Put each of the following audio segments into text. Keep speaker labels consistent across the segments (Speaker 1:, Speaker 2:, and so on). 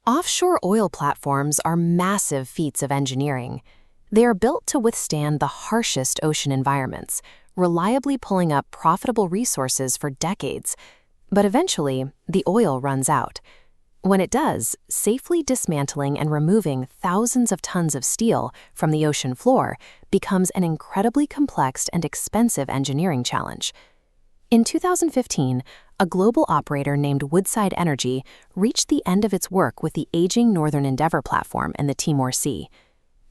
Speaker 1: Offshore oil platforms are massive feats of engineering. They are built to withstand the harshest ocean environments, reliably pulling up profitable resources for decades. But eventually, the oil runs out. When it does, safely dismantling and removing thousands of tons of steel from the ocean floor becomes an incredibly complex and expensive engineering challenge. In 2015, a global operator named Woodside Energy reached the end of its work with the aging Northern Endeavour platform in the Timor Sea.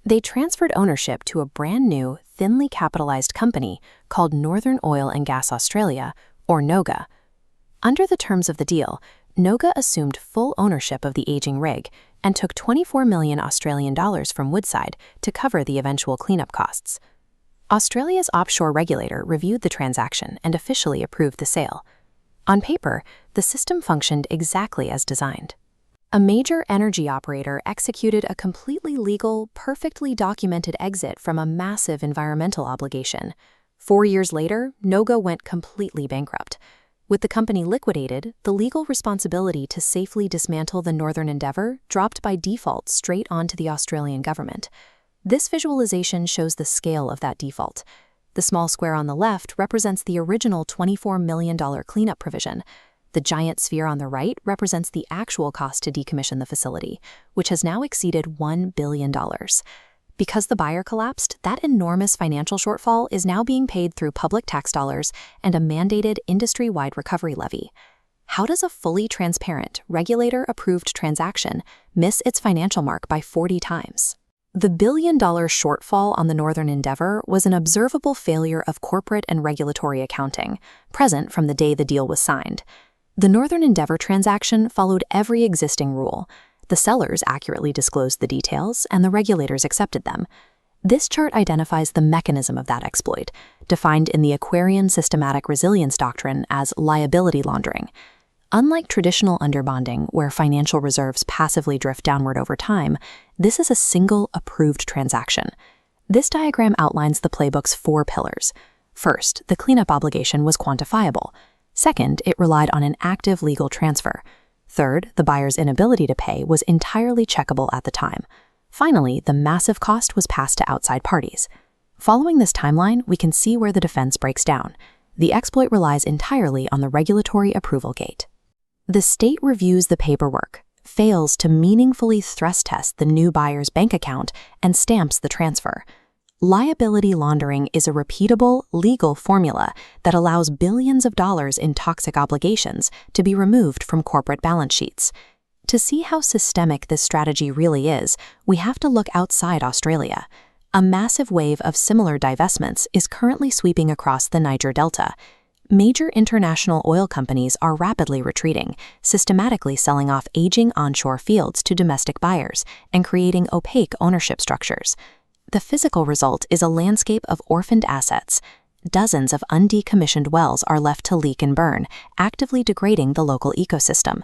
Speaker 1: They transferred ownership to a brand new, thinly capitalized company called Northern Oil and Gas Australia, or NOGA. Under the terms of the deal, NOGA assumed full ownership of the aging rig and took 24 million Australian dollars from Woodside to cover the eventual cleanup costs. Australia's offshore regulator reviewed the transaction and officially approved the sale. On paper, the system functioned exactly as designed. A major energy operator executed a completely legal, perfectly documented exit from a massive environmental obligation. 4 years later, NOGA went completely bankrupt. With the company liquidated, the legal responsibility to safely dismantle the Northern Endeavour dropped by default straight onto the Australian government. This visualization shows the scale of that default. The small square on the left represents the original $24 million cleanup provision. The giant sphere on the right represents the actual cost to decommission the facility, which has now exceeded $1 billion. Because the buyer collapsed, that enormous financial shortfall is now being paid through public tax dollars and a mandated industry-wide recovery levy. How does a fully transparent, regulator-approved transaction miss its financial mark by 40 times? The billion-dollar shortfall on the Northern Endeavour was an observable failure of corporate and regulatory accounting, present from the day the deal was signed. The Northern Endeavour transaction followed every existing rule. The sellers accurately disclosed the details, and the regulators accepted them. This chart identifies the mechanism of that exploit, defined in the Aquarian Systematic Resilience Doctrine as liability laundering. Unlike traditional underbonding, where financial reserves passively drift downward over time, this is a single approved transaction. This diagram outlines the playbook's 4 pillars. First, the cleanup obligation was quantifiable. Second, it relied on an active legal transfer. Third, the buyer's inability to pay was entirely checkable at the time. Finally, the massive cost was passed to outside parties. Following this timeline, we can see where the defense breaks down. The exploit relies entirely on the regulatory approval gate. The state reviews the paperwork, fails to meaningfully stress test the new buyer's bank account, and stamps the transfer. Liability laundering is a repeatable, legal formula that allows billions of dollars in toxic obligations to be removed from corporate balance sheets. To see how systemic this strategy really is, we have to look outside Australia. A massive wave of similar divestments is currently sweeping across the Niger Delta. Major international oil companies are rapidly retreating, systematically selling off aging onshore fields to domestic buyers and creating opaque ownership structures. The physical result is a landscape of orphaned assets. Dozens of undecommissioned wells are left to leak and burn, actively degrading the local ecosystem.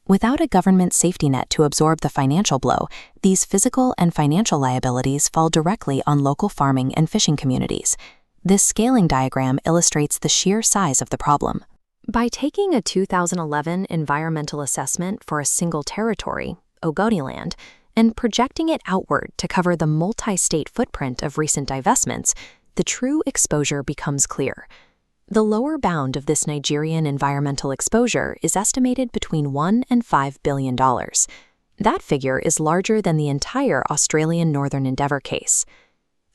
Speaker 1: Without a government safety net to absorb the financial blow, these physical and financial liabilities fall directly on local farming and fishing communities. This scaling diagram illustrates the sheer size of the problem. By taking a 2011 environmental assessment for a single territory, Ogoniland, and projecting it outward to cover the multi-state footprint of recent divestments, the true exposure becomes clear. The lower bound of this Nigerian environmental exposure is estimated between $1 and $5 billion. That figure is larger than the entire Australian Northern Endeavour case.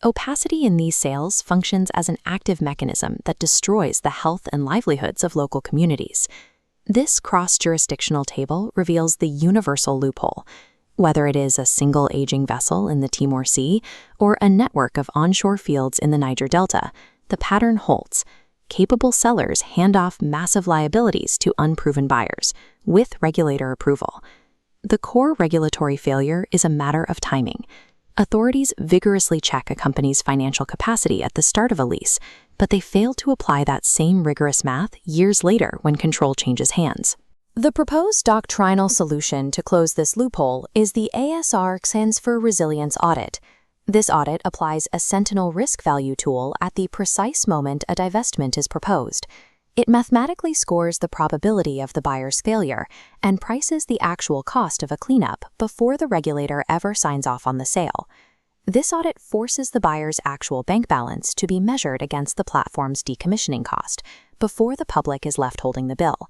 Speaker 1: Opacity in these sales functions as an active mechanism that destroys the health and livelihoods of local communities. This cross-jurisdictional table reveals the universal loophole. Whether it is a single aging vessel in the Timor Sea or a network of onshore fields in the Niger Delta, the pattern holds. Capable sellers hand off massive liabilities to unproven buyers, with regulator approval. The core regulatory failure is a matter of timing. Authorities vigorously check a company's financial capacity at the start of a lease, but they fail to apply that same rigorous math years later when control changes hands. The proposed doctrinal solution to close this loophole is the ASR Transfer Resilience Audit. This audit applies a Sentinel risk value tool at the precise moment a divestment is proposed. It mathematically scores the probability of the buyer's failure and prices the actual cost of a cleanup before the regulator ever signs off on the sale. This audit forces the buyer's actual bank balance to be measured against the platform's decommissioning cost before the public is left holding the bill.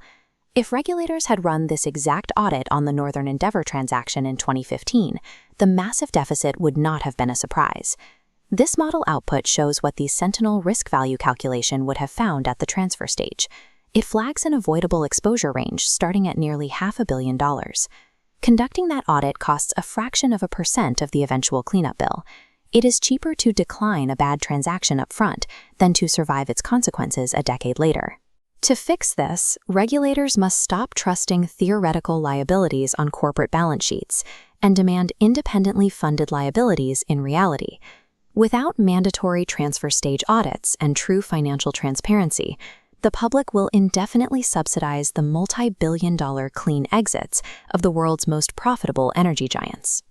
Speaker 1: If regulators had run this exact audit on the Northern Endeavor transaction in 2015, the massive deficit would not have been a surprise. This model output shows what the Sentinel risk value calculation would have found at the transfer stage. It flags an avoidable exposure range starting at nearly $500 million. Conducting that audit costs a fraction of a % of the eventual cleanup bill. It is cheaper to decline a bad transaction up front than to survive its consequences a decade later. To fix this, regulators must stop trusting theoretical liabilities on corporate balance sheets and demand independently funded liabilities in reality. Without mandatory transfer stage audits and true financial transparency, the public will indefinitely subsidize the multi-billion-dollar clean exits of the world's most profitable energy giants.